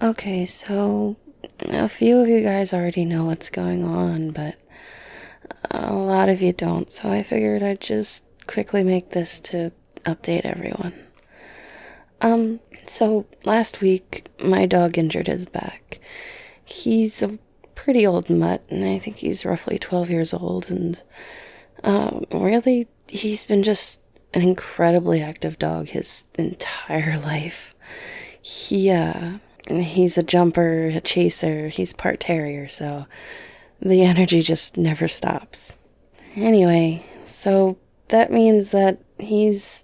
Okay, so a few of you guys already know what's going on, but a lot of you don't, so I figured I'd just quickly make this to update everyone. So last week, my dog injured his back. He's a pretty old mutt, and I think he's roughly 12 years old, and really, he's been just an incredibly active dog his entire life. He's a jumper, a chaser, he's part terrier, so the energy just never stops. Anyway, so that means that he's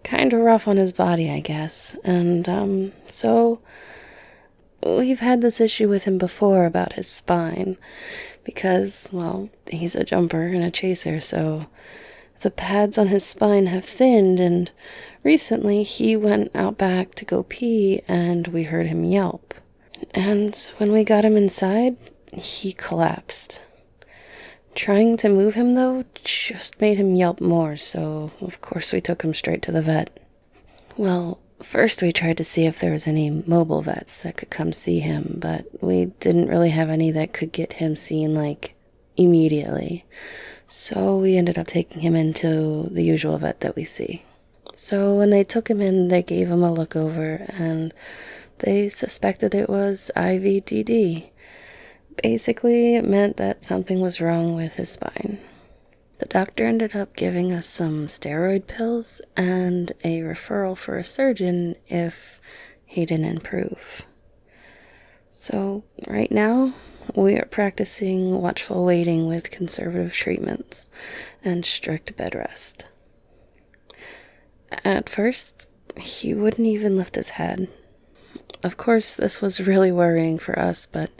kind of rough on his body, I guess. And so we've had this issue with him before about his spine because, well, he's a jumper and a chaser, so the pads on his spine have thinned, and recently he went out back to go pee and we heard him yelp. And when we got him inside, he collapsed. Trying to move him, though, just made him yelp more, so of course we took him straight to the vet. Well, first we tried to see if there was any mobile vets that could come see him, but we didn't really have any that could get him seen, immediately. So we ended up taking him into the usual vet that we see. So when they took him in, they gave him a look over, and they suspected it was IVDD. Basically, it meant that something was wrong with his spine. The doctor ended up giving us some steroid pills and a referral for a surgeon if he didn't improve. So right now, we are practicing watchful waiting with conservative treatments and strict bed rest. At first, he wouldn't even lift his head. Of course, this was really worrying for us, but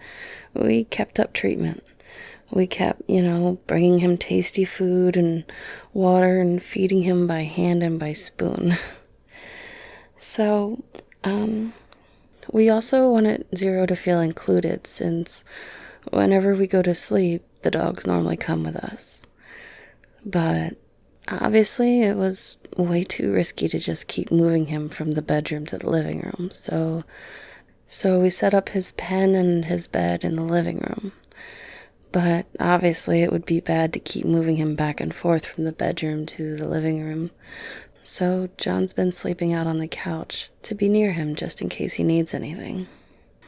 we kept up treatment. We kept, bringing him tasty food and water and feeding him by hand and by spoon. So, we also wanted Zero to feel included, since whenever we go to sleep, the dogs normally come with us. But obviously, it was way too risky to just keep moving him from the bedroom to the living room, so we set up his pen and his bed in the living room. But obviously it would be bad to keep moving him back and forth from the bedroom to the living room. So John's been sleeping out on the couch to be near him just in case he needs anything.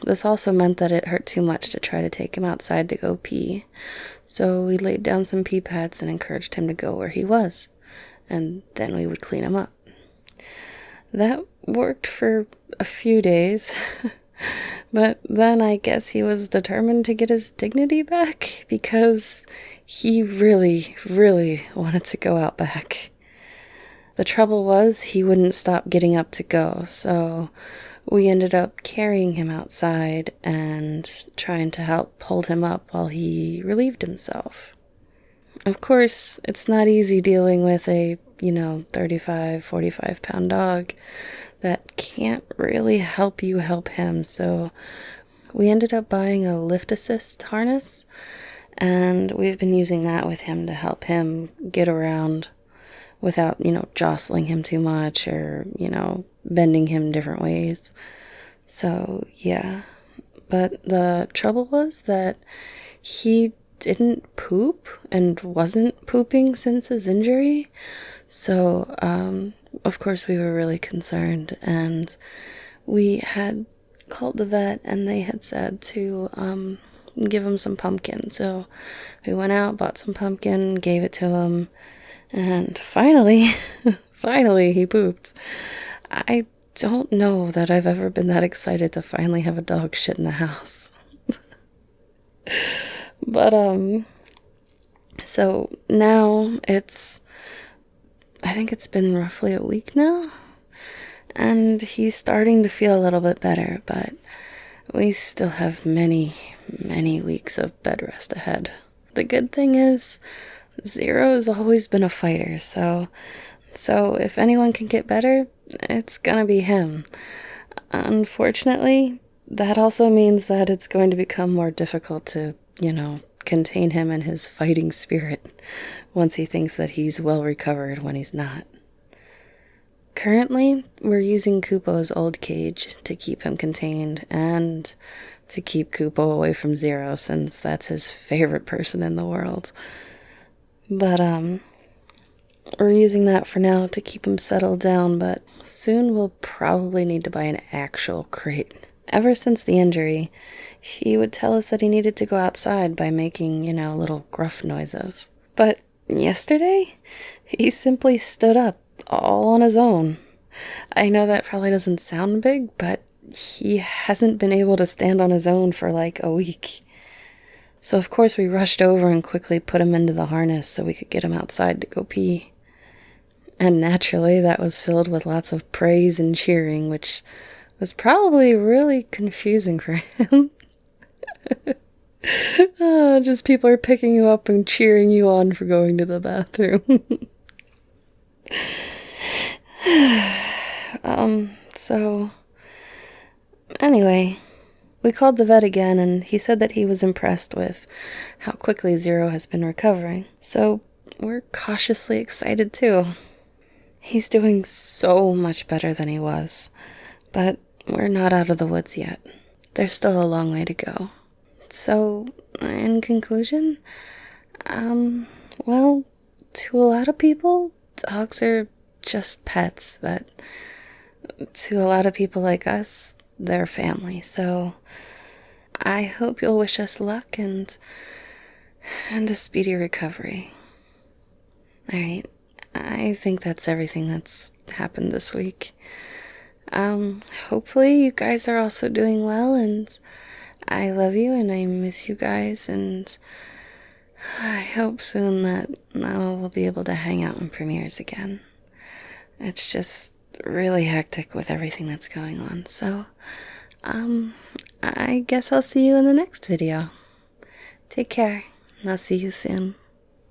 This also meant that it hurt too much to try to take him outside to go pee. So we laid down some pee pads and encouraged him to go where he was, and then we would clean him up. That worked for a few days. But then I guess he was determined to get his dignity back because he really, really wanted to go out back. The trouble was he wouldn't stop getting up to go, so we ended up carrying him outside and trying to help hold him up while he relieved himself. Of course, it's not easy dealing with a, 35, 45-pound dog that can't really help you help him, so we ended up buying a lift assist harness, and we've been using that with him to help him get around without, jostling him too much or, bending him different ways. So, yeah. But the trouble was that he didn't poop and wasn't pooping since his injury. So, of course, we were really concerned, and we had called the vet, and they had said to give him some pumpkin. So we went out, bought some pumpkin, gave it to him, and finally, finally, he pooped. I don't know that I've ever been that excited to finally have a dog shit in the house. But, so now I think it's been roughly a week now, and he's starting to feel a little bit better, but we still have many, many weeks of bed rest ahead. The good thing is, Zero's always been a fighter, so if anyone can get better, it's gonna be him. Unfortunately, that also means that it's going to become more difficult to, contain him and his fighting spirit once he thinks that he's well recovered when he's not. Currently, we're using Kupo's old cage to keep him contained and to keep Kupo away from Zero, since that's his favorite person in the world. But, we're using that for now to keep him settled down, but soon we'll probably need to buy an actual crate. Ever since the injury, he would tell us that he needed to go outside by making, little gruff noises. But yesterday, he simply stood up all on his own. I know that probably doesn't sound big, but he hasn't been able to stand on his own for like a week. So of course we rushed over and quickly put him into the harness so we could get him outside to go pee. And naturally that was filled with lots of praise and cheering, which was probably really confusing for him. Just people are picking you up and cheering you on for going to the bathroom. So anyway, we called the vet again, and he said that he was impressed with how quickly Zero has been recovering. So we're cautiously excited too. He's doing so much better than he was, but we're not out of the woods yet. There's still a long way to go. So, in conclusion, well, to a lot of people, dogs are just pets, but to a lot of people like us, they're family. So I hope you'll wish us luck and a speedy recovery. All right, I think that's everything that's happened this week. Hopefully you guys are also doing well, and I love you and I miss you guys, and I hope soon that we'll be able to hang out in premieres again. It's just really hectic with everything that's going on. So, I guess I'll see you in the next video. Take care, and I'll see you soon.